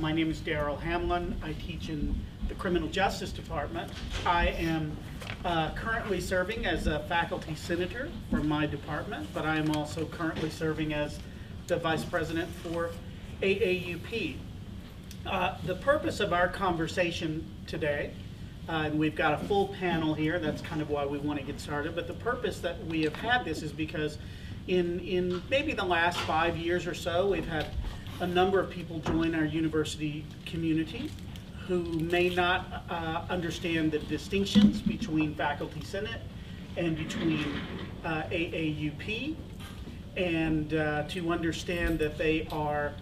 My name is Darrell Hamlin. I teach in the Criminal Justice Department. I am currently serving as a faculty senator for my department, but I am also currently serving as the vice president for AAUP. The purpose of our conversation today, and we've got a full panel here, that's kind of why we want to get started, but the purpose that we have had this is because in maybe the last 5 years or so, we've had a number of people join our university community who may not understand the distinctions between Faculty Senate and between AAUP, and to understand that they are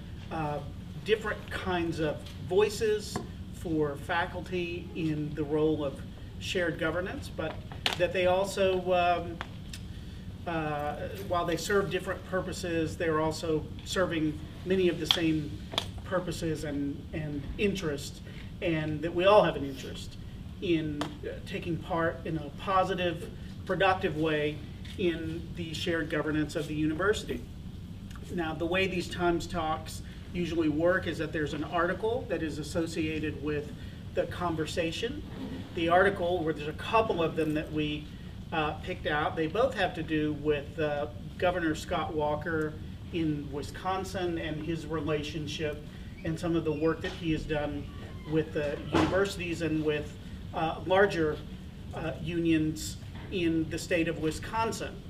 different kinds of voices for faculty in the role of shared governance, but that they also, while they serve different purposes, they're also serving many of the same purposes and interests, and that we all have an interest in taking part in a positive, productive way in the shared governance of the university. Now, the way these Times Talks usually work is that there's an article that is associated with the conversation. The article, where there's a couple of them that we picked out, they both have to do with Governor Scott Walker in Wisconsin and his relationship and some of the work that he has done with the universities and with larger unions in the state of Wisconsin.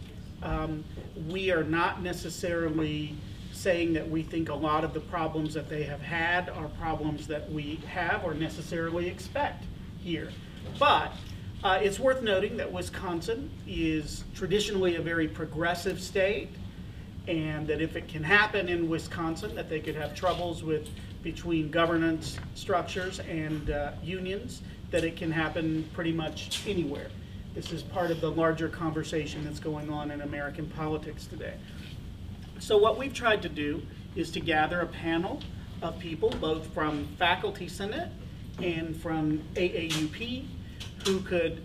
We are not necessarily saying that we think a lot of the problems that they have had are problems that we have or necessarily expect here. But it's worth noting that Wisconsin is traditionally a very progressive state, and that if it can happen in Wisconsin, that they could have troubles with between governance structures and unions, that it can happen pretty much anywhere. This is part of the larger conversation that's going on in American politics today. So what we've tried to do is to gather a panel of people, both from Faculty Senate and from AAUP, who could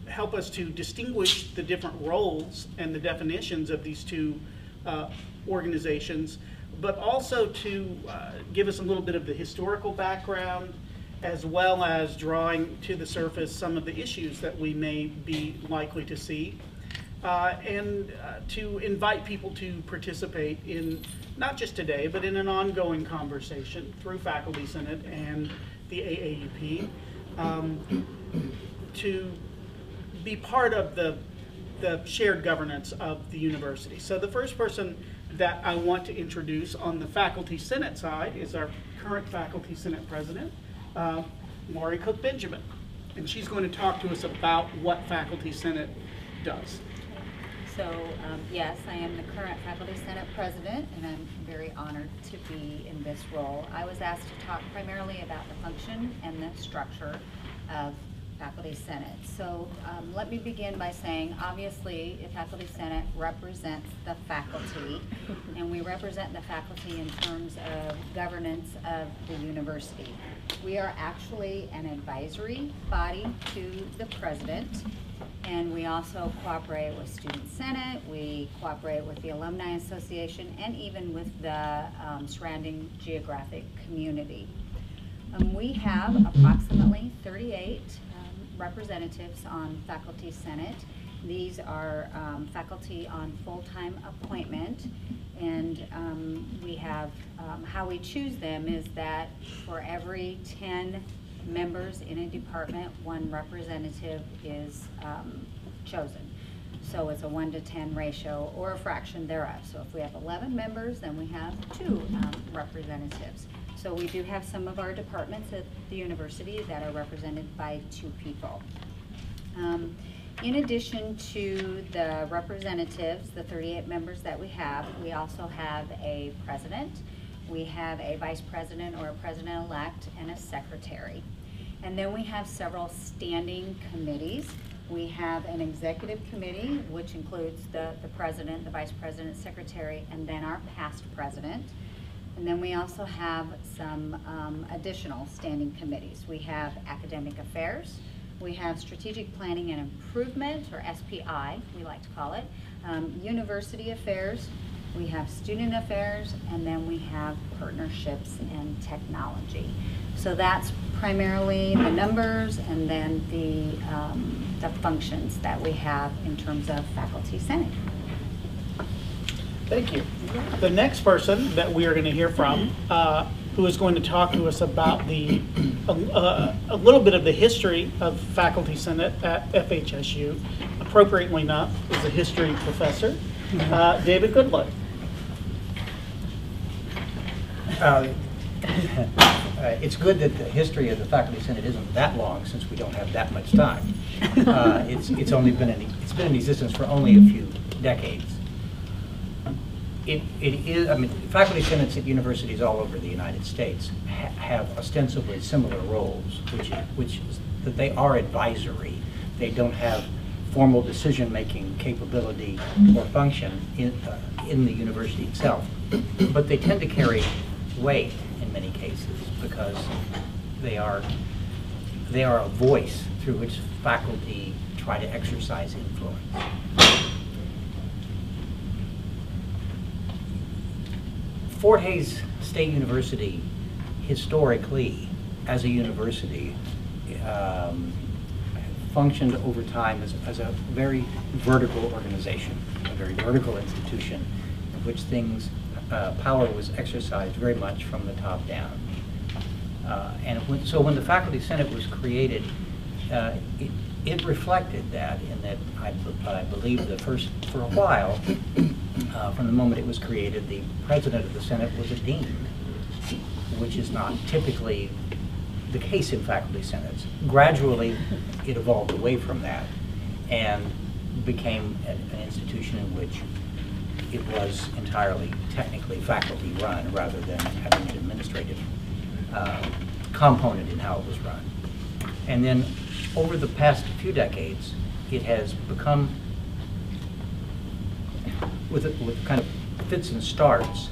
help us to distinguish the different roles and the definitions of these two organizations, but also to give us a little bit of the historical background, as well as drawing to the surface some of the issues that we may be likely to see, and to invite people to participate in, not just today, but in an ongoing conversation through Faculty Senate and the AAUP, to be part of the shared governance of the university. So the first person that I want to introduce on the Faculty Senate side is our current Faculty Senate President, Lori Cook Benjamin. And she's going to talk to us about what Faculty Senate does. So yes, I am the current Faculty Senate President, and I'm very honored to be in this role. I was asked to talk primarily about the function and the structure of Faculty Senate. So let me begin by saying, obviously, the Faculty Senate represents the faculty, and we represent the faculty in terms of governance of the university. We are actually an advisory body to the president, and we also cooperate with Student Senate, we cooperate with the Alumni Association, and even with the surrounding geographic community. We have approximately 38 representatives on Faculty Senate. These are faculty on full-time appointment, and we have, how we choose them is that for every 10 members in a department, one representative is chosen. So it's a 1-to-10 ratio or a fraction thereof. So if we have 11 members, then we have 2 representatives. So we do have some of our departments at the university that are represented by 2 people. In addition to the representatives, the 38 members that we also have a president, we have a vice president or a president-elect, and a secretary. And then we have several standing committees. We have an executive committee, which includes the president, the vice president, secretary, and then our past president. And then we also have some additional standing committees. We have academic affairs, we have strategic planning and improvement, or SPI, we like to call it, university affairs, we have student affairs, and then we have partnerships and technology. So that's primarily the numbers and then the functions that we have in terms of Faculty Senate. Thank you. The next person that we are going to hear from, who is going to talk to us about a little bit of the history of Faculty Senate at FHSU, appropriately enough, is a history professor, David Goodlow. It's good that the history of the Faculty Senate isn't that long, since we don't have that much time. It's been in existence for only a few decades. It is. I mean, faculty senates at universities all over the United States have ostensibly similar roles, which is that they are advisory. They don't have formal decision-making capability or function in the university itself, but they tend to carry weight in many cases because they are a voice through which faculty try to exercise influence. Fort Hays State University, historically, as a university, functioned over time as a very vertical organization, a very vertical institution, in which power was exercised very much from the top down. So when the Faculty Senate was created, it reflected that, in that I believe for a while, from the moment it was created, the president of the Senate was a dean, which is not typically the case in faculty senates. Gradually, it evolved away from that and became an institution in which it was entirely technically faculty run rather than having an administrative component in how it was run. And then over the past few decades, it has become, with kind of fits and starts,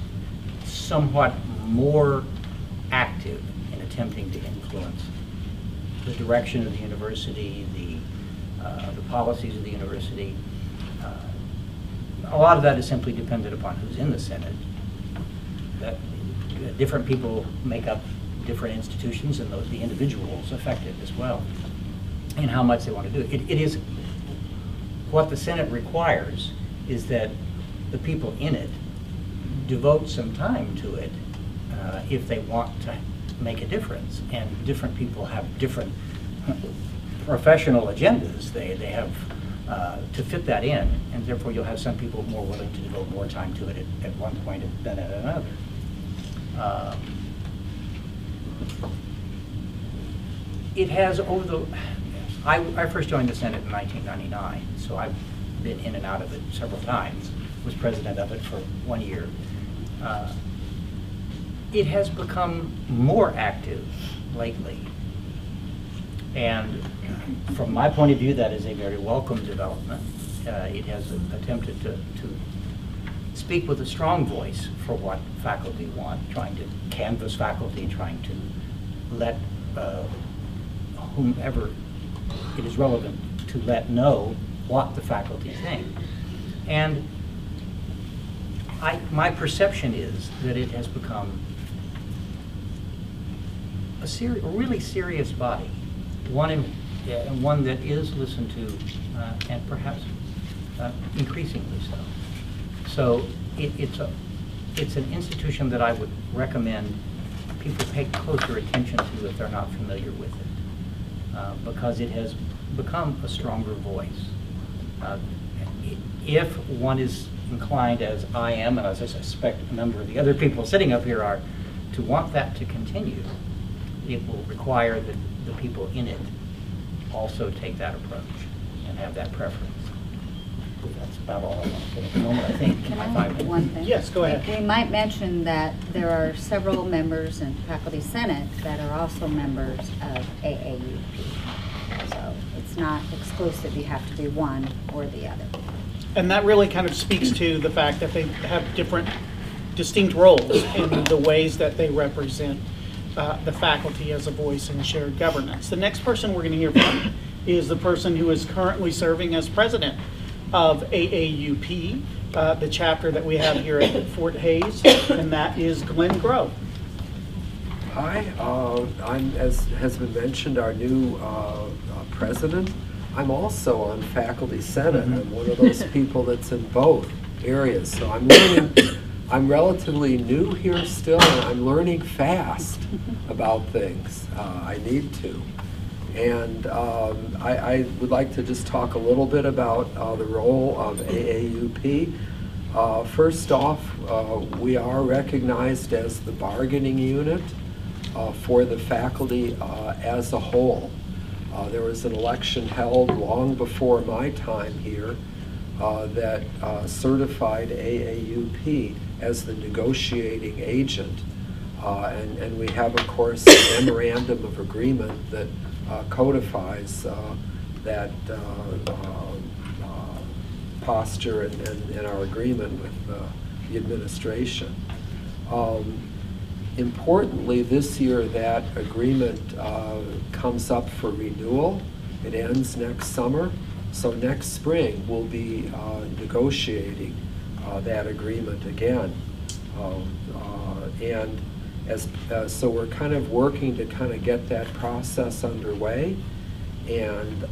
somewhat more active in attempting to influence the direction of the university, the policies of the university. A lot of that is simply dependent upon who's in the Senate. That different people make up different institutions, and the individuals affected as well, and how much they want to do it. It is what the Senate requires is that the people in it devote some time to it if they want to make a difference. And different people have different professional agendas. They have to fit that in, and therefore you'll have some people more willing to devote more time to it at one point than at another. It has I first joined the Senate in 1999, so I've been in and out of it several times, was president of it for 1 year. It has become more active lately, and from my point of view, that is a very welcome development. It has attempted to speak with a strong voice for what faculty want, trying to canvass faculty, trying to let whomever it is relevant to let know what the faculty think. And my perception is that it has become a really serious body, one that is listened to, and perhaps increasingly so. So it's an institution that I would recommend people pay closer attention to if they're not familiar with it, because it has become a stronger voice. If one is inclined, as I am, and as I suspect a number of the other people sitting up here are, to want that to continue, it will require that the people in it also take that approach and have that preference. That's about all I want to say at the moment, I think. Can I add one thing? Yes, go ahead. We might mention that there are several members in Faculty Senate that are also members of AAUP. So it's not exclusive, you have to be one or the other. And that really kind of speaks to the fact that they have different distinct roles in the ways that they represent the faculty as a voice in shared governance. The next person we're going to hear from is the person who is currently serving as president of AAUP, the chapter that we have here at Fort Hays, and that is Glenn Grove. Hi, I'm, as has been mentioned, our new president. I'm also on faculty senate. I'm one of those people that's in both areas. So I'm learning, I'm relatively new here still, and I'm learning fast about things. I need to. And I would like to just talk a little bit about the role of AAUP. First off, we are recognized as the bargaining unit for the faculty as a whole. There was an election held long before my time here that certified AAUP as the negotiating agent. And we have, of course, a memorandum of agreement that codifies that posture and our agreement with the administration. Importantly, this year that agreement comes up for renewal. It ends next summer. So next spring we'll be negotiating that agreement again. And so we're kind of working to kind of get that process underway. And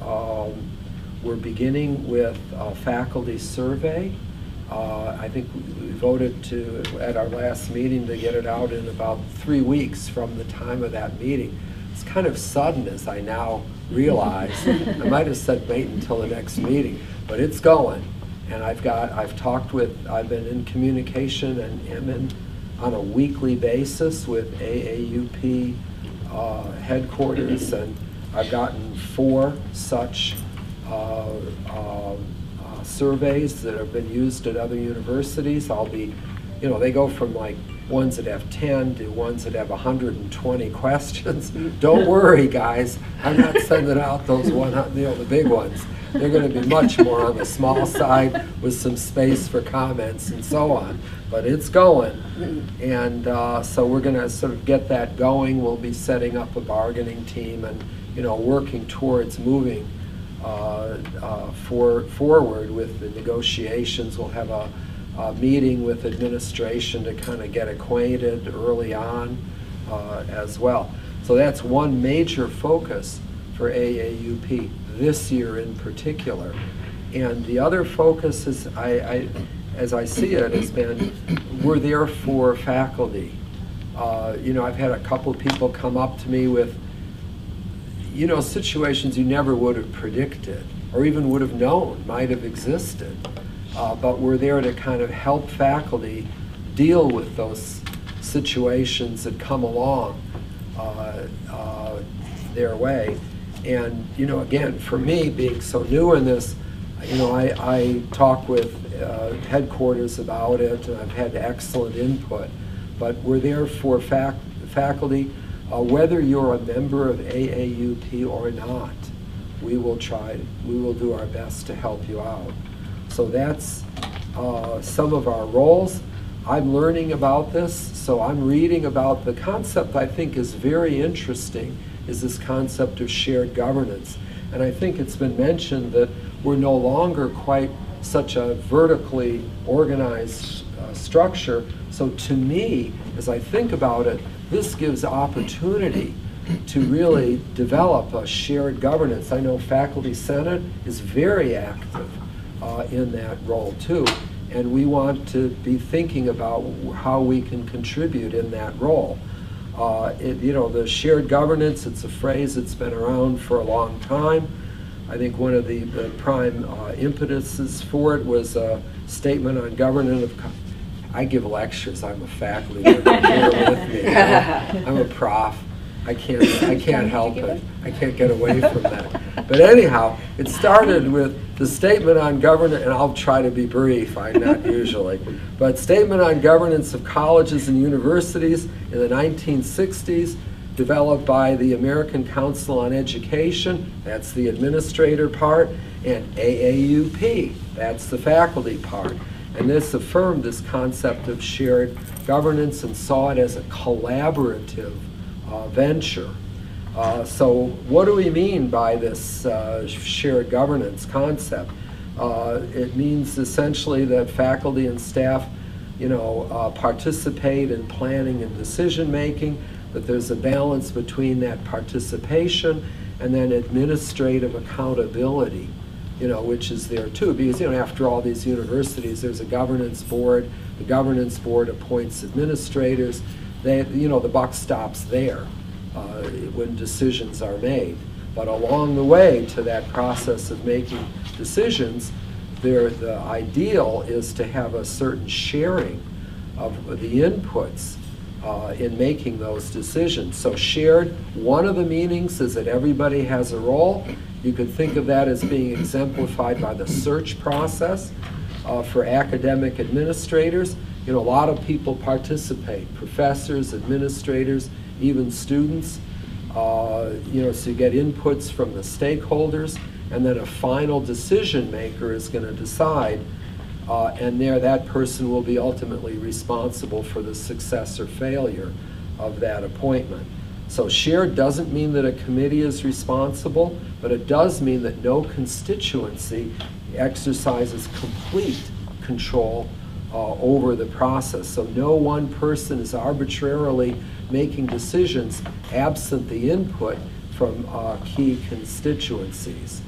we're beginning with a faculty survey. I think we voted to, at our last meeting, to get it out in about 3 weeks from the time of that meeting. It's kind of sudden, as I now realize. I might have said wait until the next meeting, but it's going. And I've been in communication and am on a weekly basis with AAUP headquarters, and I've gotten 4 such surveys that have been used at other universities. I'll be, they go from like ones that have 10 to ones that have 120 questions. Don't worry, guys. I'm not sending out those the big ones. They're going to be much more on the small side with some space for comments and so on. But it's going. And so we're going to sort of get that going. We'll be setting up a bargaining team and, working towards moving forward with the negotiations. We'll have a meeting with administration to kind of get acquainted early on as well. So that's one major focus for AAUP this year in particular. And the other focus is, as I see it, has been we're there for faculty. I've had a couple of people come up to me with situations you never would have predicted or even would have known might have existed. But we're there to kind of help faculty deal with those situations that come along their way. And, again, for me, being so new in this, I talk with headquarters about it, and I've had excellent input. But we're there for faculty. Whether you're a member of AAUP or not, we will do our best to help you out. So that's some of our roles. I'm learning about this, so I'm reading about the concept I think is very interesting, is this concept of shared governance. And I think it's been mentioned that we're no longer quite such a vertically organized structure. So to me, as I think about it, this gives opportunity to really develop a shared governance. I know Faculty Senate is very active in that role too, and we want to be thinking about how we can contribute in that role. The shared governance, it's a phrase that's been around for a long time. I think one of the prime impetuses for it was a statement on governance of. I give lectures. I'm a faculty member here with me. I'm a prof. I can't help it. I can't get away from that. But anyhow, it started with the statement on governance, and I'll try to be brief. I'm not usually, but statement on governance of colleges and universities in the 1960s, developed by the American Council on Education. That's the administrator part, and AAUP. That's the faculty part. And this affirmed this concept of shared governance and saw it as a collaborative venture. So what do we mean by this shared governance concept? It means essentially that faculty and staff, participate in planning and decision making, that there's a balance between that participation and then administrative accountability, which is there too, because after all, these universities, there's a governance board. The governance board appoints administrators. The buck stops there when decisions are made. But along the way to that process of making decisions, the ideal is to have a certain sharing of the inputs in making those decisions. So shared, one of the meanings is that everybody has a role. You could think of that as being exemplified by the search process for academic administrators. A lot of people participate, professors, administrators, even students. So you get inputs from the stakeholders, and then a final decision maker is going to decide, and that person will be ultimately responsible for the success or failure of that appointment. So shared doesn't mean that a committee is responsible, but it does mean that no constituency exercises complete control over the process. So no one person is arbitrarily making decisions absent the input from key constituencies.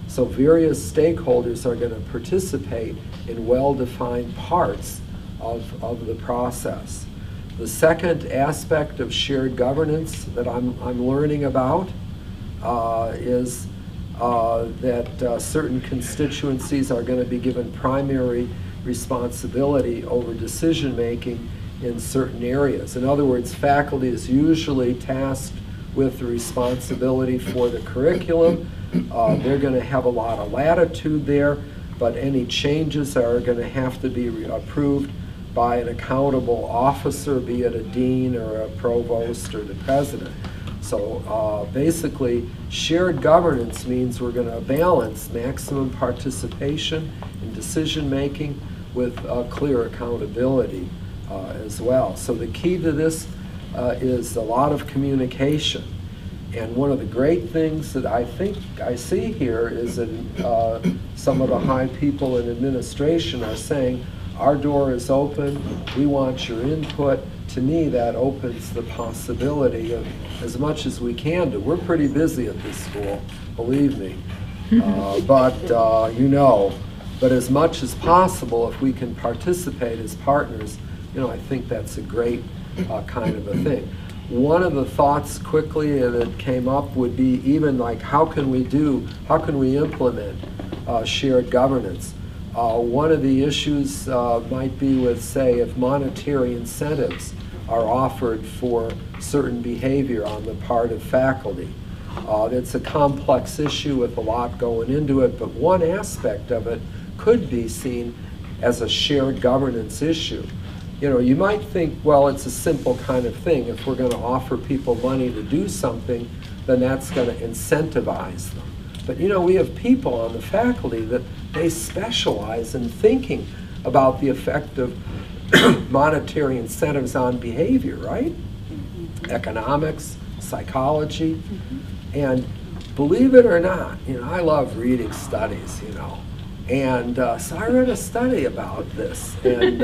So various stakeholders are going to participate in well-defined parts of the process. The second aspect of shared governance that I'm learning about is that certain constituencies are going to be given primary responsibility over decision making in certain areas. In other words, faculty is usually tasked with the responsibility for the curriculum. They're going to have a lot of latitude there, but any changes are going to have to be approved by an accountable officer, be it a dean or a provost or the president. So basically, shared governance means we're going to balance maximum participation in decision making with clear accountability as well. So the key to this is a lot of communication. And one of the great things that I think I see here is that some of the high people in administration are saying, our door is open, we want your input. To me, that opens the possibility of as much as we can do. We're pretty busy at this school, believe me. But as much as possible, if we can participate as partners, I think that's a great kind of a thing. One of the thoughts quickly that came up would be even like, how can we implement shared governance? One of the issues might be with, say, if monetary incentives are offered for certain behavior on the part of faculty. It's a complex issue with a lot going into it, but one aspect of it could be seen as a shared governance issue. You might think, well, it's a simple kind of thing. If we're going to offer people money to do something, then that's going to incentivize them. But we have people on the faculty that they specialize in thinking about the effect of monetary incentives on behavior, right? Economics, psychology, and believe it or not, I love reading studies, and so I read a study about this, and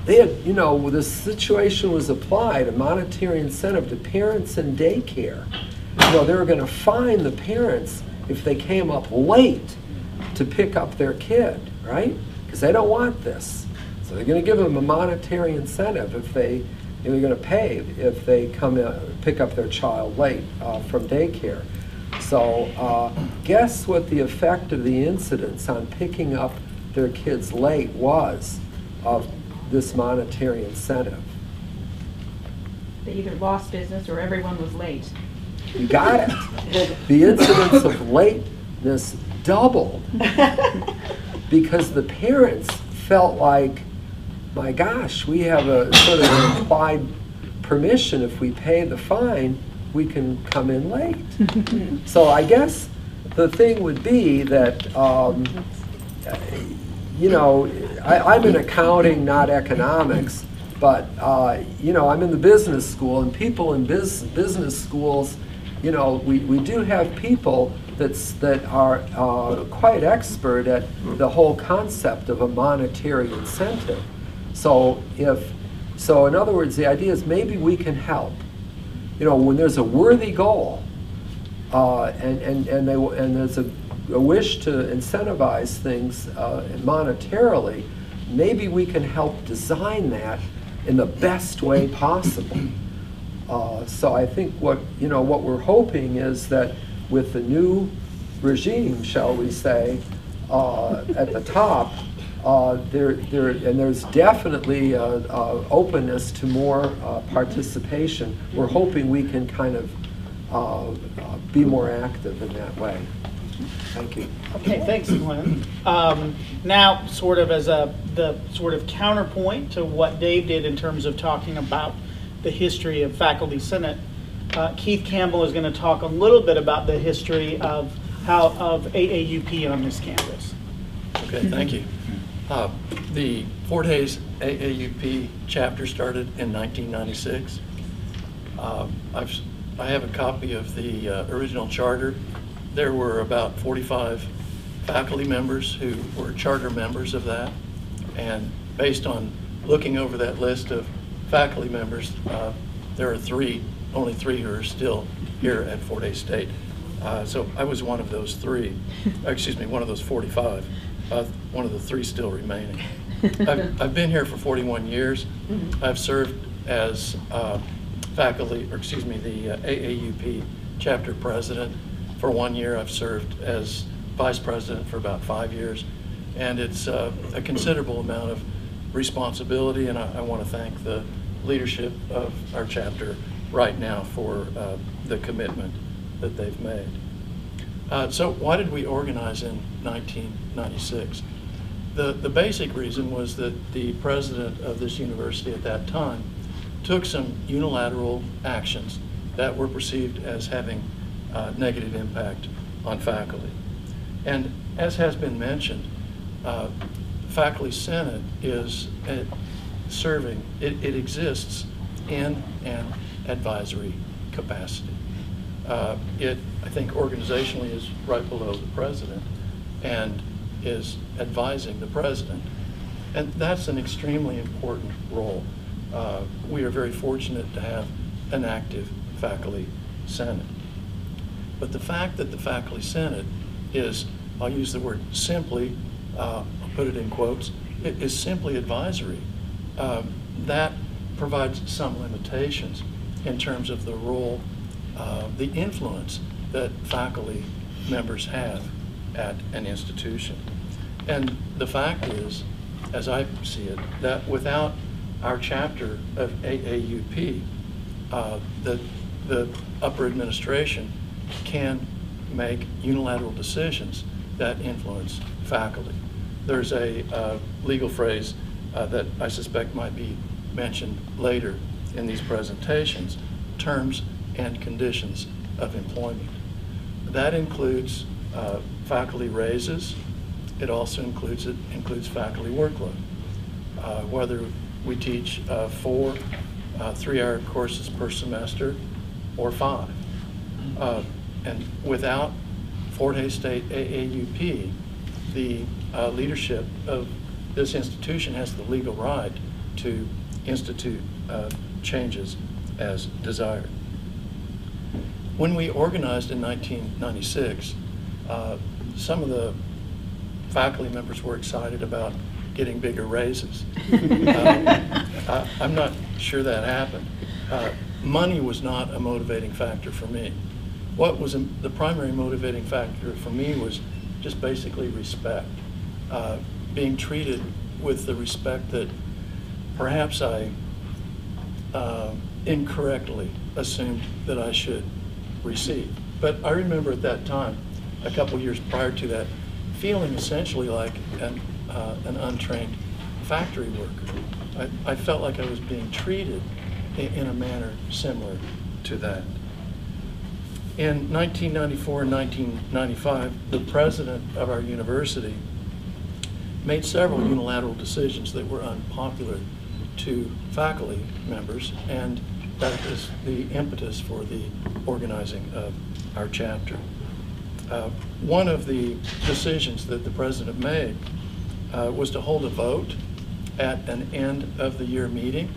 they had, the situation was applied, a monetary incentive to parents in daycare. They were going to fine the parents if they came up late to pick up their kid, right? Because they don't want this. So they're going to give them a monetary incentive if they're going to pay if they come pick up their child late from daycare. So guess what the effect of the incidents on picking up their kids late was of this monetary incentive? They either lost business or everyone was late. You got it. The incidence of lateness doubled because the parents felt like, my gosh, we have a sort of implied permission. If we pay the fine, we can come in late. So I guess the thing would be that, I'm in accounting, not economics, but I'm in the business school, and people in business schools you know, we do have people that are quite expert at the whole concept of a monetary incentive. So in other words, the idea is maybe we can help. You know, when there's a worthy goal, and there's a wish to incentivize things monetarily, maybe we can help design that in the best way possible. So I think what we're hoping is that with the new regime, shall we say, at the top, there's definitely openness to more participation. We're hoping we can kind of be more active in that way. Thank you. Okay, thanks, Glenn. Now, sort of as the sort of counterpoint to what Dave did in terms of talking about the history of Faculty Senate, Keith Campbell is going to talk a little bit about the history of AAUP on this campus. Okay, thank you. The Fort Hays AAUP chapter started in 1996. I have a copy of the original charter. There were about 45 faculty members who were charter members of that, and based on looking over that list of faculty members, there are only three who are still here at Fort Hays State. So I was one of those three, excuse me, one of those 45, one of the three still remaining. I've been here for 41 years. I've served as faculty, or excuse me, the AAUP chapter president for 1 year. I've served as vice president for about 5 years. And it's a considerable amount of responsibility, and I want to thank the leadership of our chapter right now for the commitment that they've made. So why did we organize in 1996? The basic reason was that the president of this university at that time took some unilateral actions that were perceived as having negative impact on faculty. And as has been mentioned, Faculty Senate is serving, it exists in an advisory capacity. It, I think, organizationally is right below the president and is advising the president. And that's an extremely important role. We are very fortunate to have an active Faculty Senate. But the fact that the Faculty Senate is, I'll use the word simply, I'll put it in quotes, it is simply advisory. That provides some limitations in terms of the role, the influence that faculty members have at an institution. And the fact is, as I see it, that without our chapter of AAUP, the upper administration can make unilateral decisions that influence faculty. There's a legal phrase that I suspect might be mentioned later in these presentations, terms and conditions of employment. That includes faculty raises. It also includes faculty workload. Whether we teach 4 3-hour courses per semester or 5. And without Fort Hays State AAUP, the leadership of this institution has the legal right to institute changes as desired. When we organized in 1996, some of the faculty members were excited about getting bigger raises. I'm not sure that happened. Money was not a motivating factor for me. What was the primary motivating factor for me was just basically respect. Being treated with the respect that perhaps I incorrectly assumed that I should receive. But I remember at that time, a couple years prior to that, feeling essentially like an untrained factory worker. I felt like I was being treated in a manner similar to that. In 1994 and 1995, the president of our university made several unilateral decisions that were unpopular to faculty members, and that is the impetus for the organizing of our chapter. One of the decisions that the president made was to hold a vote at an end of the year meeting,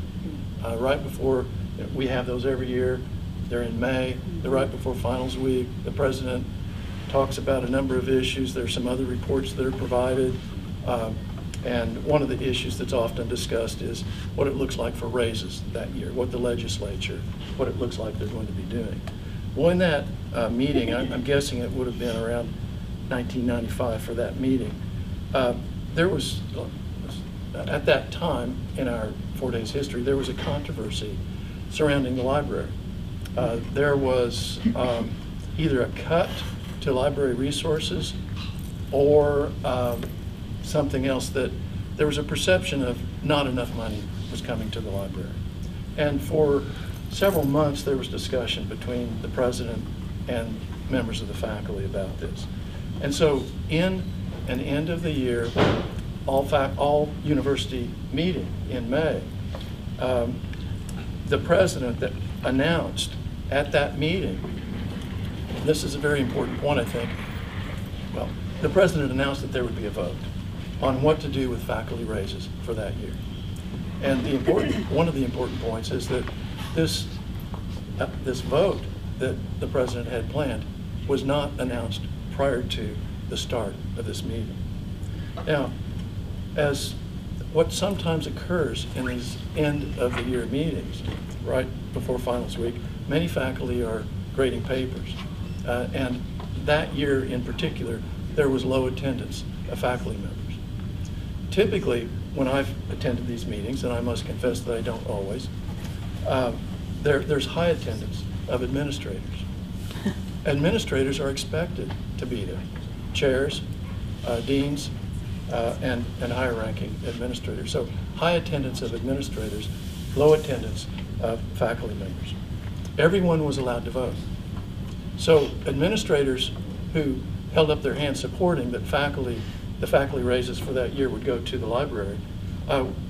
right before, we have those every year. They're in May. They're right before finals week. The president talks about a number of issues. There's some other reports that are provided. And one of the issues that's often discussed is what it looks like for raises that year, what the legislature, what it looks like they're going to be doing. Well, in that meeting, I'm guessing it would have been around 1995 for that meeting, there was, at that time in our 4 days history, there was a controversy surrounding the library. There was either a cut to library resources or something else, that there was a perception of not enough money was coming to the library. And for several months there was discussion between the president and members of the faculty about this. And so in an end of the year, all university meeting in May, the president that announced at that meeting, this is a very important point, I think, well, the president announced that there would be a vote on what to do with faculty raises for that year. And one of the important points is that this vote that the president had planned was not announced prior to the start of this meeting. Now, as what sometimes occurs in these end of the year meetings, right before finals week, many faculty are grading papers. And that year in particular, there was low attendance of faculty members. Typically, when I've attended these meetings, and I must confess that I don't always, there's high attendance of administrators. Administrators are expected to be there. Chairs, deans, and higher ranking administrators. So high attendance of administrators, low attendance of faculty members. Everyone was allowed to vote. So administrators who held up their hands supporting that the faculty raises for that year would go to the library,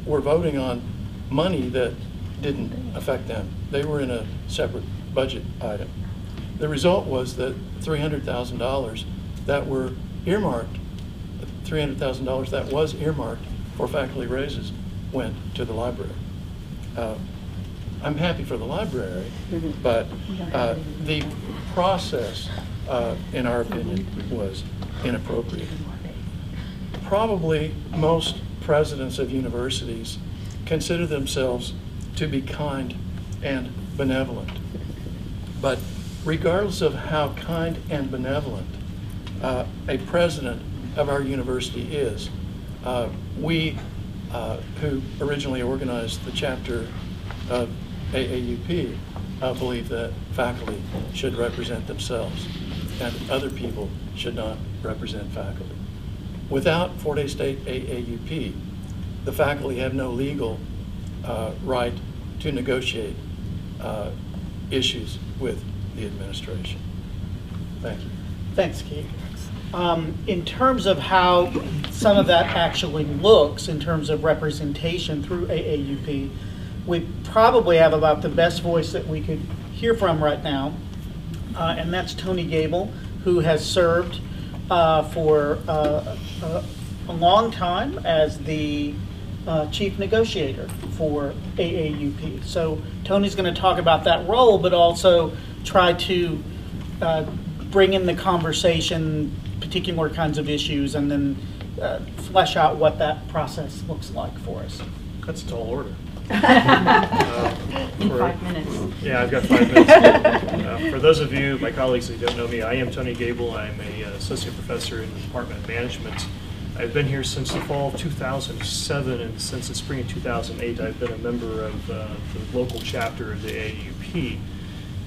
were voting on money that didn't affect them. They were in a separate budget item. The result was that $300,000 that were earmarked, $300,000 that was earmarked for faculty raises went to the library. I'm happy for the library, but the process, in our opinion, was inappropriate. Probably most presidents of universities consider themselves to be kind and benevolent. But regardless of how kind and benevolent a president of our university is, we who originally organized the chapter of AAUP believe that faculty should represent themselves and other people should not represent faculty. Without Fort Hays State AAUP, the faculty have no legal right to negotiate issues with the administration. Thank you. Thanks, Keith. In terms of how some of that actually looks in terms of representation through AAUP, we probably have about the best voice that we could hear from right now, and that's Tony Gable, who has served for a long time as the chief negotiator for AAUP. So Tony's going to talk about that role, but also try to bring in the conversation particular kinds of issues and then flesh out what that process looks like for us. That's a tall order. In 5 minutes. Yeah, I've got 5 minutes. For those of you, my colleagues who don't know me, I am Tony Gable. I'm an associate professor in the Department of Management. I've been here since the fall of 2007, and since the spring of 2008, I've been a member of the local chapter of the AAUP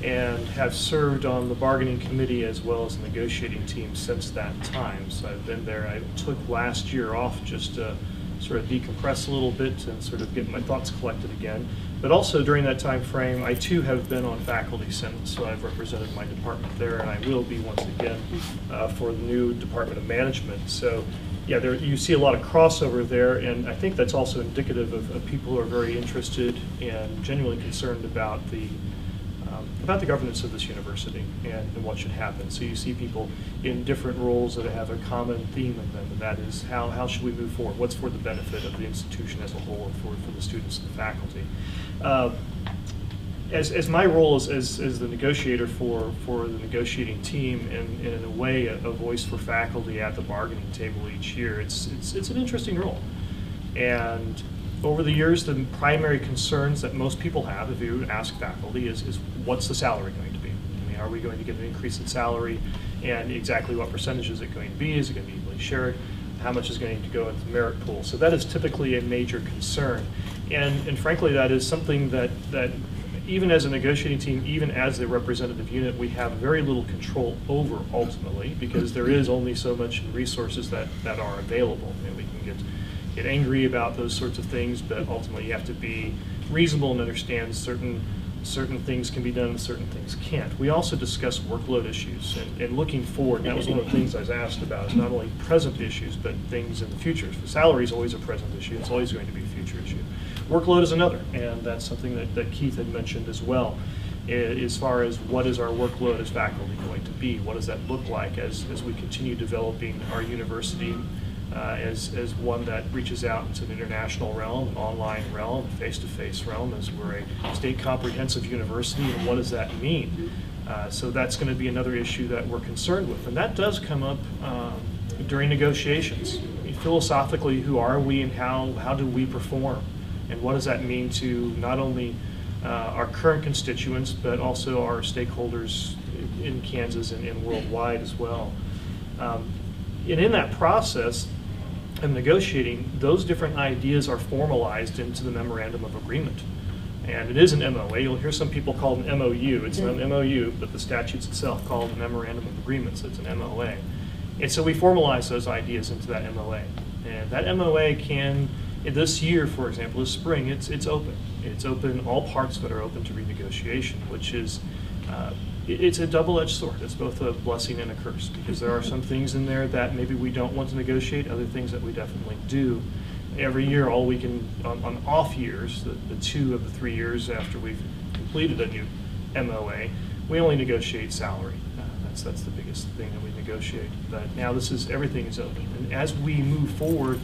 and have served on the bargaining committee as well as the negotiating team since that time. So I've been there. I took last year off just to sort of decompress a little bit and sort of get my thoughts collected again. But also during that time frame, I too have been on faculty senate, so I've represented my department there, and I will be once again for the new Department of Management. So yeah, you see a lot of crossover there, and I think that's also indicative of people who are very interested and genuinely concerned about the governance of this university and what should happen. So you see people in different roles that have a common theme in them, and that is how should we move forward? What's for the benefit of the institution as a whole and for the students and the faculty? As my role as the negotiator for the negotiating team, and in a way a voice for faculty at the bargaining table each year, it's an interesting role. And over the years, the primary concerns that most people have, if you ask faculty, is what's the salary going to be? I mean, are we going to get an increase in salary, and exactly what percentage is it going to be? Is it going to be equally shared? How much is going to go into the merit pool? So that is typically a major concern. And frankly, that is something that even as a negotiating team, even as the representative unit, we have very little control over ultimately, because there is only so much resources that are available. And we can get angry about those sorts of things, but ultimately you have to be reasonable and understand certain things can be done and certain things can't. We also discuss workload issues and looking forward. And that was one of the things I was asked about, is not only present issues, but things in the future. So salary is always a present issue. It's always going to be a future issue. Workload is another, and that's something that Keith had mentioned as well, as far as what is our workload as faculty going to be? What does that look like as we continue developing our university as one that reaches out into an international realm, an online realm, a face-to-face realm, as we're a state comprehensive university, and what does that mean? So that's going to be another issue that we're concerned with, and that does come up during negotiations. Philosophically, who are we and how do we perform? And what does that mean to not only our current constituents, but also our stakeholders in Kansas and worldwide as well? And in that process of negotiating, those different ideas are formalized into the memorandum of agreement. And it is an MOA. You'll hear some people call it an MOU. It's not an MOU, but the statutes itself call it a memorandum of agreement, so it's an MOA. And so we formalize those ideas into that MOA. And that MOA can, this year, for example, this spring, it's open. It's open, all parts that are open to renegotiation, which is, it's a double-edged sword. It's both a blessing and a curse, because there are some things in there that maybe we don't want to negotiate, other things that we definitely do. Every year, all we can, on off years, the 2 of the 3 years after we've completed a new MOA, we only negotiate salary. That's the biggest thing that we negotiate. But now everything is open. And as we move forward,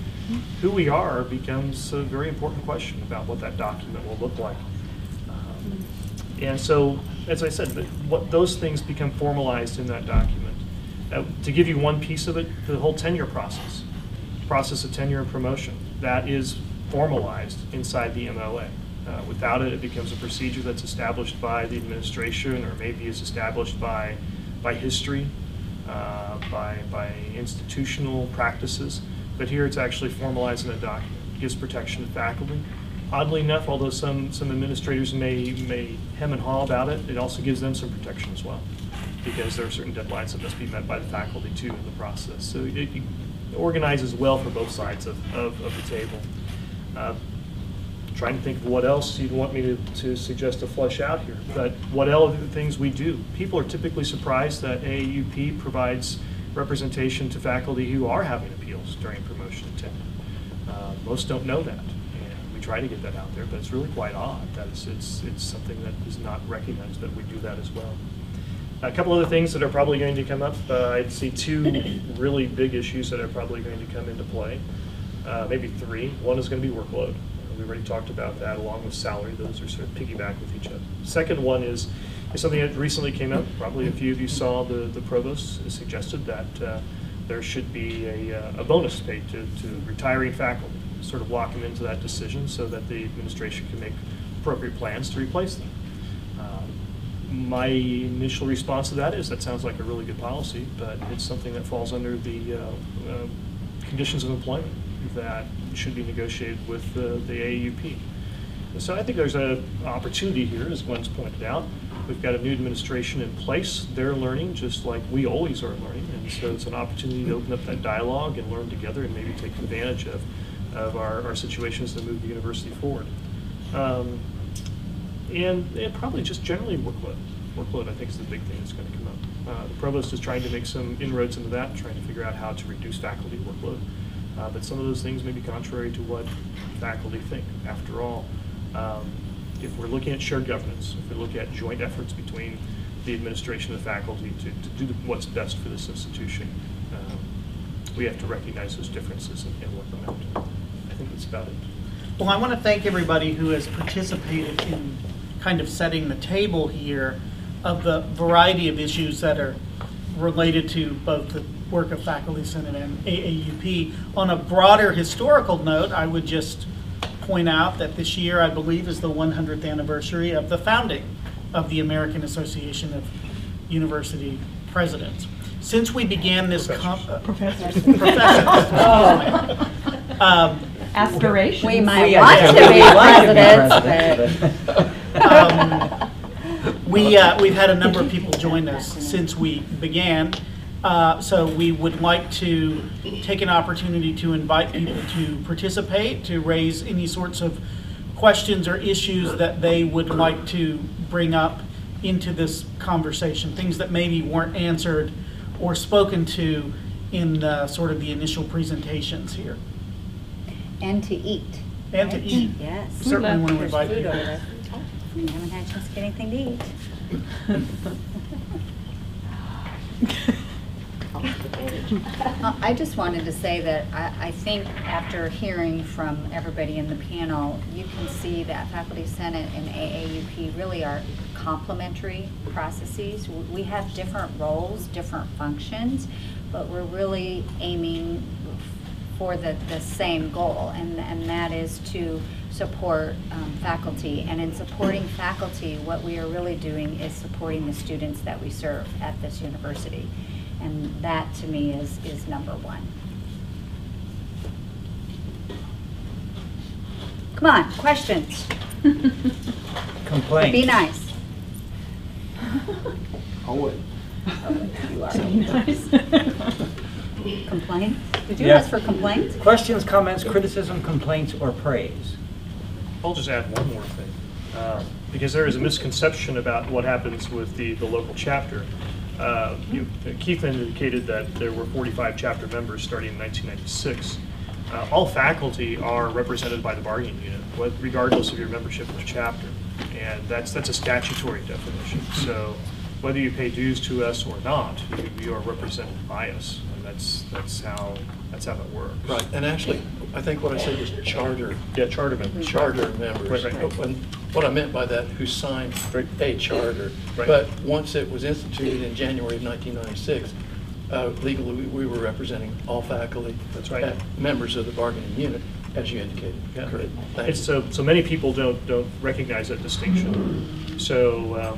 who we are becomes a very important question about what that document will look like. And so, as I said, those things become formalized in that document. To give you one piece of it, the whole tenure process of tenure and promotion, that is formalized inside the MOA. Without it, it becomes a procedure that's established by the administration, or maybe is established by history, by institutional practices. But here it's actually formalized in a document. It gives protection to faculty. Oddly enough, although some administrators may hem and haw about it, it also gives them some protection as well, because there are certain deadlines that must be met by the faculty too in the process. So it organizes well for both sides of the table. Trying to think of what else you'd want me to suggest to flesh out here. But what other things we do? People are typically surprised that AAUP provides representation to faculty who are having appeals during promotion and tenure. Most don't know that, and we try to get that out there, but it's really quite odd that it's something that is not recognized that we do that as well. A couple other things that are probably going to come up. I'd see 2 really big issues that are probably going to come into play, maybe 3. One is going to be workload. We already talked about that, along with salary. Those are sort of piggyback with each other. Second one is something that recently came up. Probably a few of you saw the provost suggested that there should be a bonus paid to retiring faculty, sort of lock them into that decision so that the administration can make appropriate plans to replace them. My initial response to that is that sounds like a really good policy, but it's something that falls under the conditions of employment that should be negotiated with the AAUP. So I think there's an opportunity here, as Gwen's pointed out. We've got a new administration in place. They're learning just like we always are learning, and so it's an opportunity to open up that dialogue and learn together and maybe take advantage of our situations to move the university forward. And probably just generally workload. Workload, I think, is the big thing that's going to come up. The provost is trying to make some inroads into that, trying to figure out how to reduce faculty workload. But some of those things may be contrary to what faculty think. After all, if we're looking at shared governance, if we look at joint efforts between the administration and the faculty to do what's best for this institution, we have to recognize those differences and work them out. I think that's about it. Well, I want to thank everybody who has participated in kind of setting the table here of the variety of issues that are related to both the work of Faculty Senate and AAUP. On a broader historical note, I would just point out that this year, I believe, is the 100th anniversary of the founding of the American Association of University Presidents. Since we began this Professors. Aspiration. We might Yeah, want to we be like to be presidents, president, we've had a number of people join us since we began. So we would like to take an opportunity to invite people to participate, to raise any sorts of questions or issues that they would like to bring up into this conversation, things that maybe weren't answered or spoken to in sort of the initial presentations here. and to eat. And to eat. Yes. Certainly want to There's invite food people. over there. We haven't had a chance to get anything to eat. I just wanted to say that I think after hearing from everybody in the panel, you can see that Faculty Senate and AAUP really are complementary processes. We have different roles, different functions, but we're really aiming for the same goal, and that is to support faculty. And in supporting faculty, what we are really doing is supporting the students that we serve at this university. And that, to me, is number one. Come on, questions. Complaint. Be nice. I'll wait. You are. To be nice. Complaint? Did you Yes. ask for complaints? Questions, comments, criticism, complaints, or praise? I'll just add one more thing, because there is a misconception about what happens with the local chapter. Keith indicated that there were 45 chapter members starting in 1996. All faculty are represented by the bargaining unit, regardless of your membership in the chapter, and that's a statutory definition. So whether you pay dues to us or not, you are represented by us, and that's how that works. Right, and actually, I think what I said was charter. Yeah, charter members. Charter members. Right, right. And what I meant by that, who signed Right. a charter. Right. But once it was instituted in January of 1996, legally, we were representing all faculty. That's right. Members of the bargaining unit, as you indicated. Yeah. Correct. Thank It's you. so many people don't recognize that distinction. So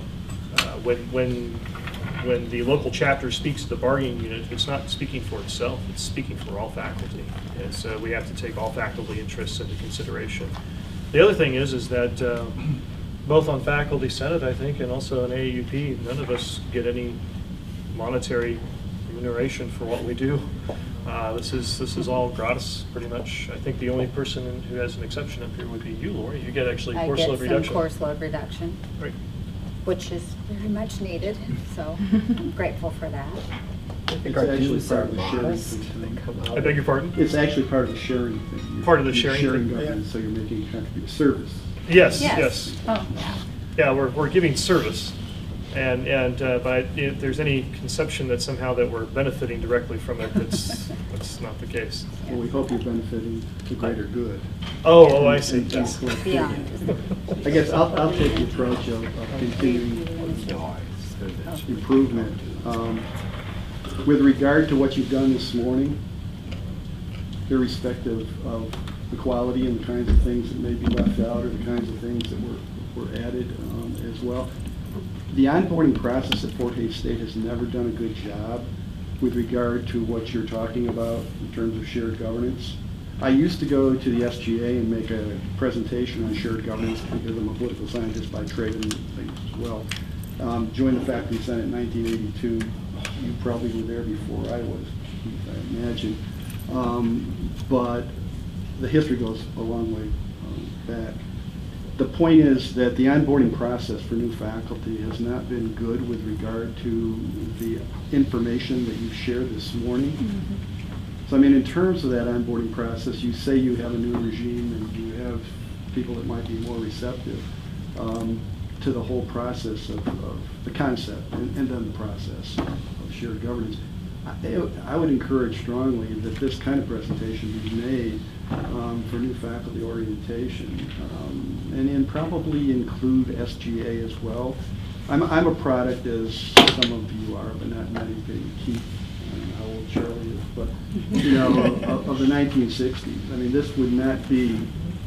when the local chapter speaks to the bargaining unit, it's not speaking for itself, it's speaking for all faculty. And so we have to take all faculty interests into consideration. The other thing is that both on Faculty Senate, I think, and also in AAUP, none of us get any monetary remuneration for what we do. This is all gratis, pretty much. I think the only person who has an exception up here would be you, Lori. You get actually I course get load some reduction. course load reduction, Right. which is very much needed, so I'm grateful for that. I think It's our actually dues are part of the sharing modest. thing They tonight. come out I beg your pardon? It's actually part of the sharing thing. You're- Part of the you're sharing thing, governance, yeah. so you're making a contribution service. Yes, Yes. yes. Oh, yeah. Yeah, we're giving service, and but if there's any conception that somehow that we're benefiting directly from it, that's not the case. Well, we hope you're benefiting the greater good. Oh, I see. And Yes. collectivity. Beyond. I guess I'll take the approach of continuing improvement. With regard to what you've done this morning, irrespective of the quality and the kinds of things that may be left out or the kinds of things that were added as well, the onboarding process at Fort Hays State has never done a good job with regard to what you're talking about in terms of shared governance. I used to go to the SGA and make a presentation on shared governance because I'm a political scientist by trade and things as well. Joined the Faculty Senate in 1982. You probably were there before I was, I imagine. But the history goes a long way back. The point is that the onboarding process for new faculty has not been good with regard to the information that you shared this morning. So I mean, in terms of that onboarding process, you say you have a new regime and you have people that might be more receptive to the whole process of the concept and then the process of shared governance. I would encourage strongly that this kind of presentation be made for new faculty orientation and probably include SGA as well. I'm a product, as some of you are, but not many. Keith, I don't know how old Charlie is, but you know, of the 1960s. I mean, this would not be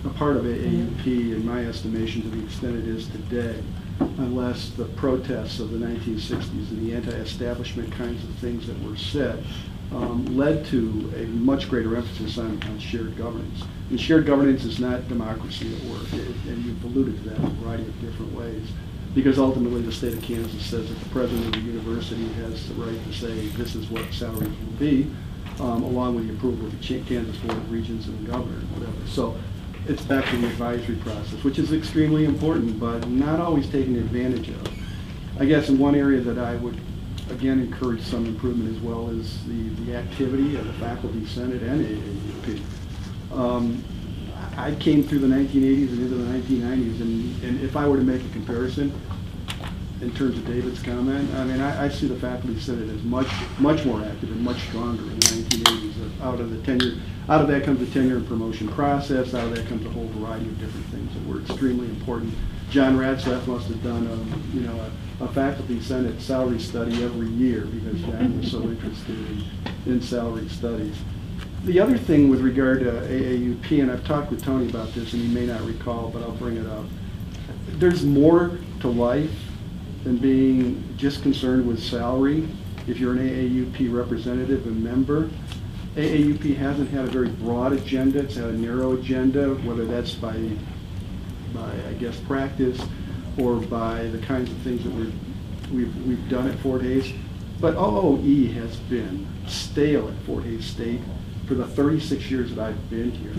a part of AAUP, in my estimation, to the extent it is today, unless the protests of the 1960s and the anti-establishment kinds of things that were said led to a much greater emphasis on shared governance. And shared governance is not democracy at work, and you've alluded to that in a variety of different ways, because ultimately the state of Kansas says that the president of the university has the right to say this is what salaries will be, along with the approval of the Kansas Board of Regents and the governor and whatever. So it's back to the advisory process, which is extremely important, but not always taken advantage of. I guess in one area that I would, again, encourage some improvement as well is the activity of the Faculty Senate and AAUP. I came through the 1980s and into the 1990s, and if I were to make a comparison in terms of David's comment, I mean, I see the Faculty Senate as much more active and much stronger in the 1980s. Out of that comes the tenure and promotion process. Out of that comes a whole variety of different things that were extremely important. John Ratzlaff must have done a Faculty Senate salary study every year because John was so interested in salary studies. The other thing with regard to AAUP, and I've talked with Tony about this, and he may not recall, but I'll bring it up. There's more to life than being just concerned with salary. If you're an AAUP representative and member, AAUP hasn't had a very broad agenda. It's had a narrow agenda, whether that's by I guess, practice or by the kinds of things that we've done at Fort Hays. But OOE has been stale at Fort Hays State for the 36 years that I've been here.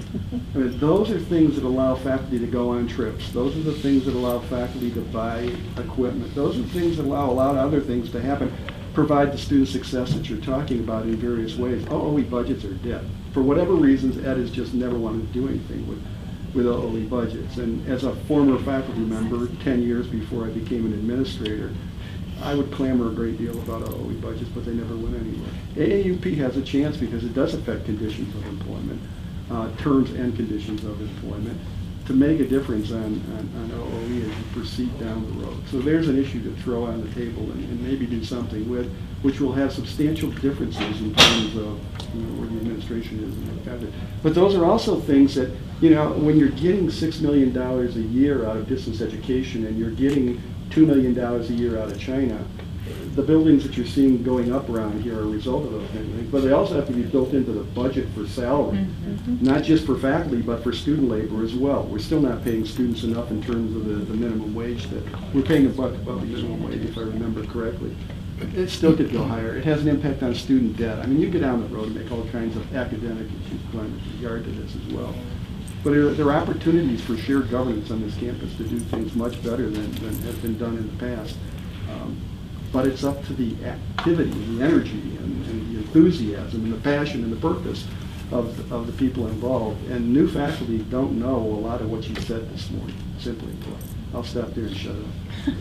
I mean, those are things that allow faculty to go on trips. Those are the things that allow faculty to buy equipment. Those are the things that allow a lot of other things to happen. Provide the student success that you're talking about in various ways. OOE budgets are dead. For whatever reasons, Ed has just never wanted to do anything with OOE budgets. And as a former faculty member, 10 years before I became an administrator, I would clamor a great deal about OOE budgets, but they never went anywhere. AAUP has a chance because it does affect conditions of employment, terms and conditions of employment, to make a difference on OOE as you proceed down the road. So there's an issue to throw on the table and maybe do something with, which will have substantial differences in terms of where the administration is and what have you. But those are also things that, when you're getting $6 million a year out of distance education and you're getting $2 million a year out of China, the buildings that you're seeing going up around here are a result of those things. But they also have to be built into the budget for salary, not just for faculty, but for student labor as well. We're still not paying students enough in terms of the minimum wage. That we're paying above the minimum wage, if I remember correctly. It still could go higher. It has an impact on student debt. I mean, you get down the road and make all kinds of academic issues with regard to this as well. But there are opportunities for shared governance on this campus to do things much better than has been done in the past. But it's up to the activity and the energy and the enthusiasm and the passion and the purpose of the people involved. And new faculty don't know a lot of what you said this morning, simply put. I'll stop there and shut up.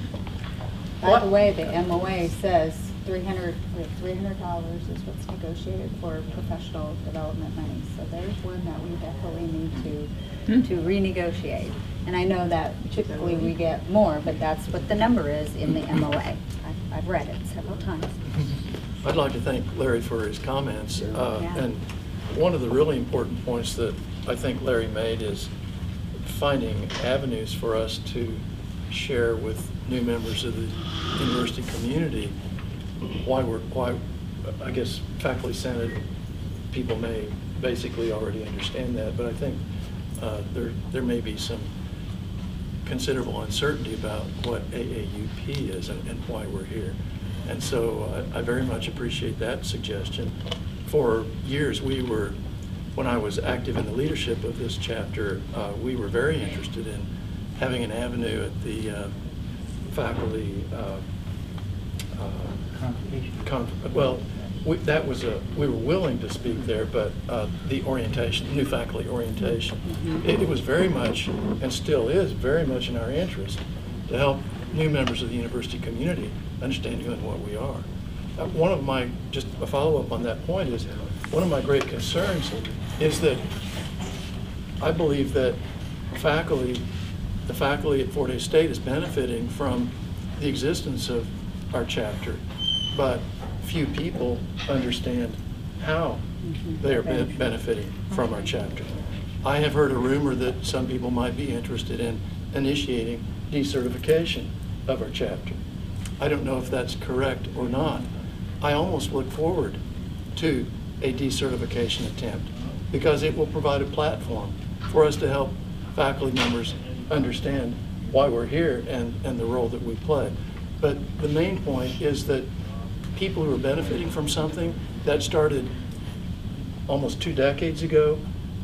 By the way, the MOA says $300 is what's negotiated for professional development money. So there's one that we definitely need to renegotiate. And I know that typically we get more, but that's what the number is in the MOA. I've read it several times. I'd like to thank Larry for his comments. And one of the really important points that I think Larry made is finding avenues for us to share with new members of the university community why I guess faculty senate people may basically already understand that, but I think there may be some considerable uncertainty about what AAUP is and why we're here. And so I very much appreciate that suggestion. For years when I was active in the leadership of this chapter, we were very interested in having an avenue at the faculty well, we were willing to speak there, but the orientation, new faculty orientation, it was very much, and still is very much in our interest to help new members of the university community understand who and what we are. One of my, just a follow-up on that point is, one of my great concerns is that I believe that the faculty at Fort Hays State is benefiting from the existence of our chapter, but few people understand how they are benefiting from our chapter. I have heard a rumor that some people might be interested in initiating decertification of our chapter. I don't know if that's correct or not. I almost look forward to a decertification attempt because it will provide a platform for us to help faculty members understand why we're here and the role that we play. But the main point is that people who are benefiting from something that started almost 2 decades ago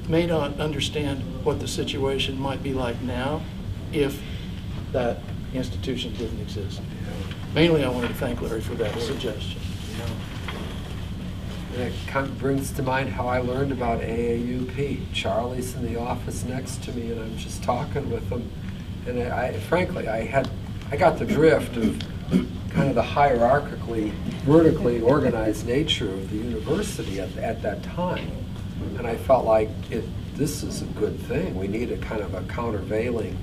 may not understand what the situation might be like now if that institution didn't exist. Mainly, I wanted to thank Larry for that suggestion. It kind of brings to mind how I learned about AAUP. Charlie's in the office next to me, and I'm just talking with him. And frankly, I got the drift of kind of the hierarchically, vertically organized nature of the university at that time. And I felt like this is a good thing. We need a kind of a countervailing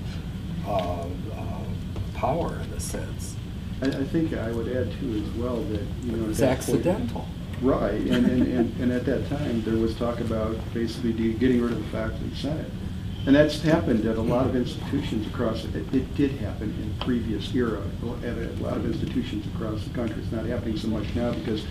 power in a sense. I think I would add too as well that, you know, It's accidental. Right, and at that time, there was talk about basically getting rid of the faculty senate. And that's happened at a lot of institutions across, it did happen in previous era at a lot of institutions across the country. It's not happening so much now because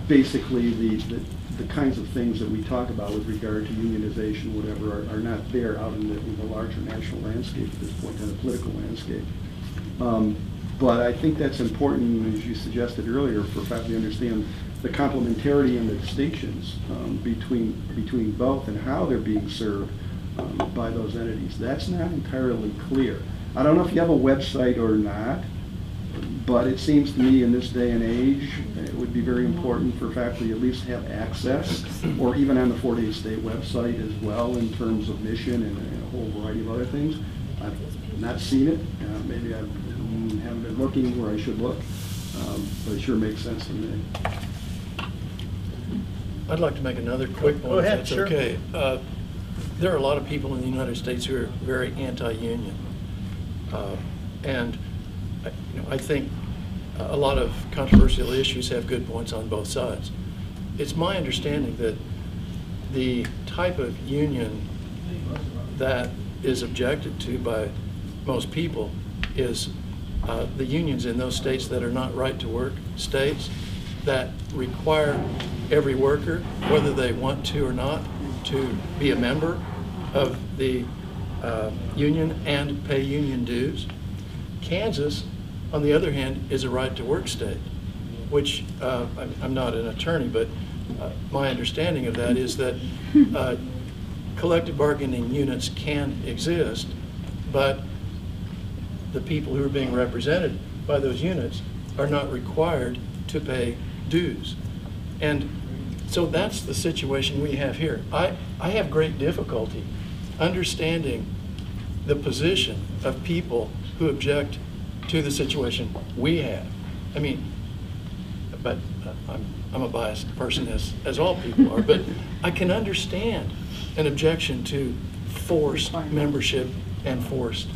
basically the kinds of things that we talk about with regard to unionization, whatever, are not there out in the larger national landscape at this point, in the political landscape. But I think that's important, as you suggested earlier, for faculty to understand the complementarity and the distinctions between both and how they're being served by those entities. That's not entirely clear. I don't know if you have a website or not, but it seems to me in this day and age, it would be very important for faculty at least have access, or even on the Fort Hays State website as well, in terms of mission and a whole variety of other things. I've not seen it. Maybe I haven't been looking where I should look, but it sure makes sense to me. I'd like to make another quick point, Go ahead, if that's sure. okay. There are a lot of people in the United States who are very anti-union. And I think a lot of controversial issues have good points on both sides. It's my understanding that the type of union that is objected to by most people is the unions in those states that are not right-to-work states that require every worker, whether they want to or not, to be a member of the union and pay union dues. Kansas, on the other hand, is a right-to-work state, which I'm not an attorney, but my understanding of that is that collective bargaining units can exist, but the people who are being represented by those units are not required to pay dues. And so that's the situation we have here. I have great difficulty understanding the position of people who object to the situation we have. I mean, but I'm a biased person, as all people are, but I can understand an objection to forced membership and forced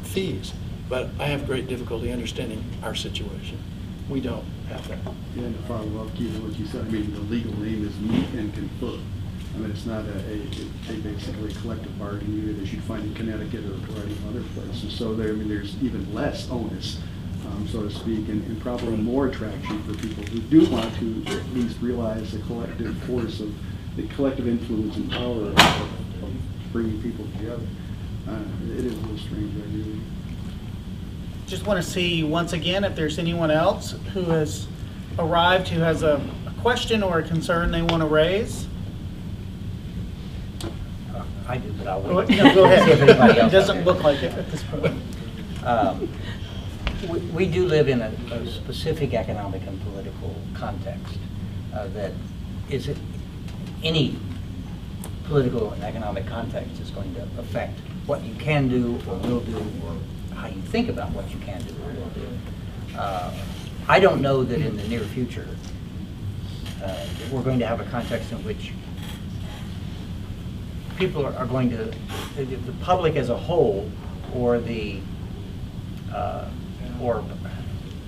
fees, but I have great difficulty understanding our situation. We don't have that. And to follow up, Keith, what you said, I mean, the legal name is meet and confer. I mean, it's not a basically collective bargaining unit as you'd find in Connecticut or a variety of other places. So there, I mean, there's even less onus, so to speak, and probably more attraction for people who do want to at least realize the collective force of the collective influence and power of bringing people together. It is a little strange, I really. Just want to see once again if there's anyone else who has arrived who has a question or a concern they want to raise. I do, but I'll No, wait. go ahead. See if anybody else It doesn't has. look like it at this point. we do live in a specific economic and political context that is any political and economic context is going to affect what you can do or will do, or how you think about what you can do or will do. I don't know that in the near future that we're going to have a context in which people are going to, the public as a whole, or or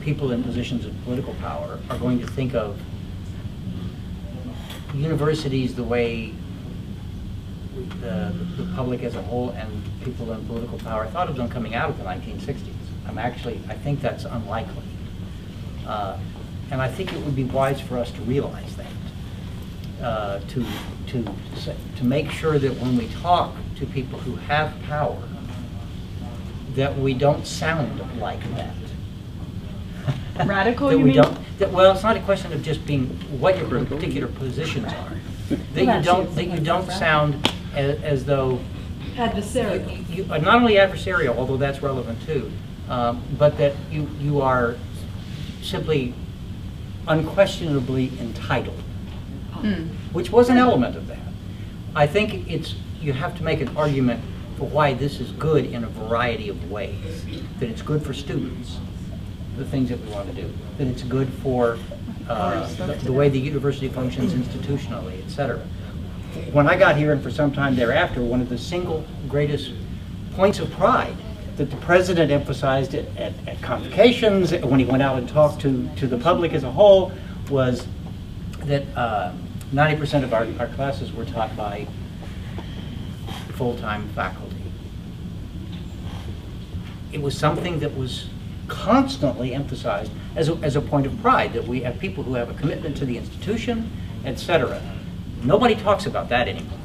people in positions of political power are going to think of universities the way the public as a whole and people in political power thought of them coming out of the 1960s. I think that's unlikely. And I think it would be wise for us to realize that, to make sure that when we talk to people who have power, that we don't sound like that. Radical, That you we mean? well, it's not a question of just being what your particular positions are. That you don't sound as though Adversarial. not only adversarial, although that's relevant too, but that you are simply unquestionably entitled, which was an element of that. I think you have to make an argument for why this is good in a variety of ways. That it's good for students, the things that we want to do. That it's good for the way the university functions institutionally, et cetera. When I got here and for some time thereafter, one of the single greatest points of pride that the president emphasized at convocations, when he went out and talked to the public as a whole, was that 90% of our classes were taught by full-time faculty. It was something that was constantly emphasized as a point of pride, that we have people who have a commitment to the institution, etc. Nobody talks about that anymore.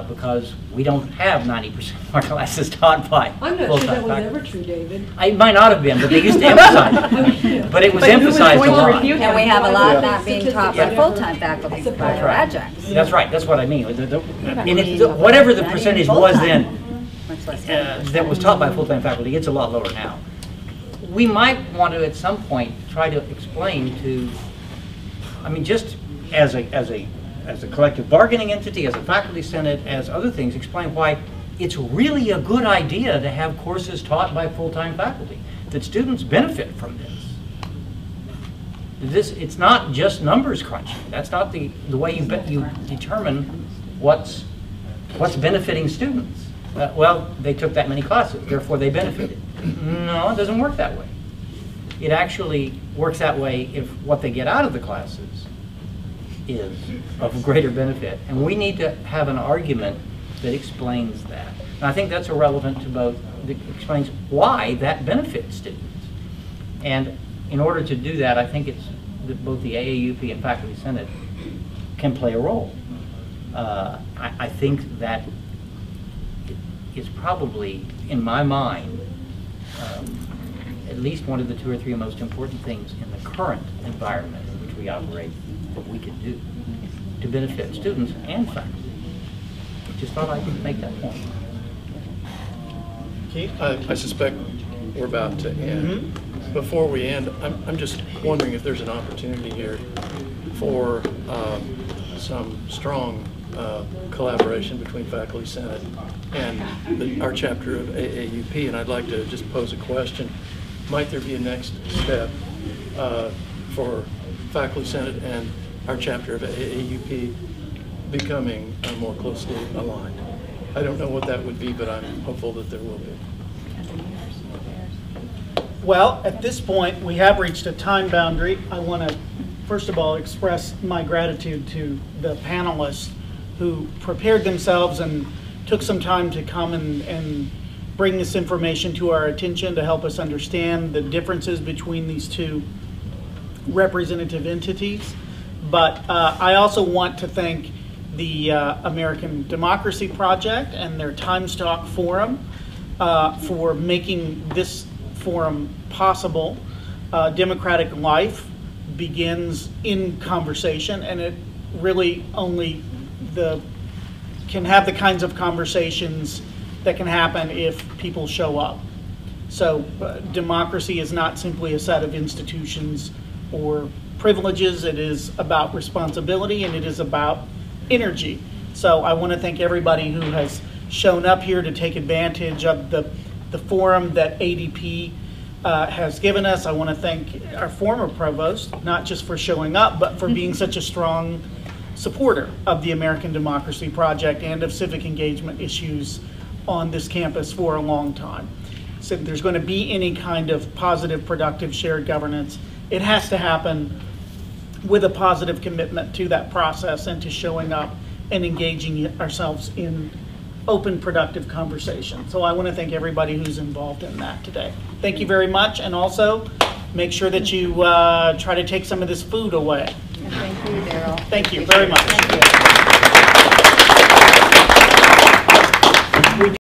Because we don't have 90% of our classes taught by I'm not sure full-time that was faculty. ever true, David. It might not have been, but they used to emphasize it. But it was But who was emphasized a going to lot. refute And we have a lot not being Statistics taught by are full-time faculty, by That's our right. adjuncts. That's right. That's what I mean. Whatever the percentage was then, Much less that was taught by full-time faculty, it's a lot lower now. We might want to, at some point, try to explain to, I mean, just as a collective bargaining entity, as a faculty senate, as other things, explain why it's really a good idea to have courses taught by full-time faculty, that students benefit from this. It's not just numbers crunching. That's not the way you determine what's benefiting students. Well, they took that many classes, therefore they benefited. No, it doesn't work that way. It actually works that way if what they get out of the classes is of greater benefit. And we need to have an argument that explains that. And I think that's relevant to both, that explains why that benefits students. And in order to do that, I think it's that both the AAUP and Faculty Senate can play a role. I think that is probably, in my mind, at least one of the 2 or 3 most important things in the current environment in which we operate that we could do to benefit students and faculty. Just thought I could make that point. Keith? I suspect we're about to end. Before we end, I'm just wondering if there's an opportunity here for some strong collaboration between Faculty Senate and our chapter of AAUP, and I'd like to just pose a question. Might there be a next step for Faculty Senate and our chapter of AAUP becoming more closely aligned? I don't know what that would be, but I'm hopeful that there will be. Well, at this point, we have reached a time boundary. I want to, first of all, express my gratitude to the panelists who prepared themselves and took some time to come and bring this information to our attention to help us understand the differences between these two representative entities. But I also want to thank the American Democracy Project and their Times Talk Forum for making this forum possible. Democratic life begins in conversation, and it really only can have the kinds of conversations that can happen if people show up. So democracy is not simply a set of institutions or privileges. It is about responsibility, and it is about energy. So I want to thank everybody who has shown up here to take advantage of the forum that ADP has given us. I want to thank our former provost, not just for showing up, but for being such a strong supporter of the American Democracy Project and of civic engagement issues on this campus for a long time. So if there's going to be any kind of positive, productive shared governance, it has to happen with a positive commitment to that process and to showing up and engaging ourselves in open, productive conversation. So I want to thank everybody who's involved in that today. Thank you very much, and also make sure that you try to take some of this food away. Thank you, Darrell. Thank you very much. Thank you.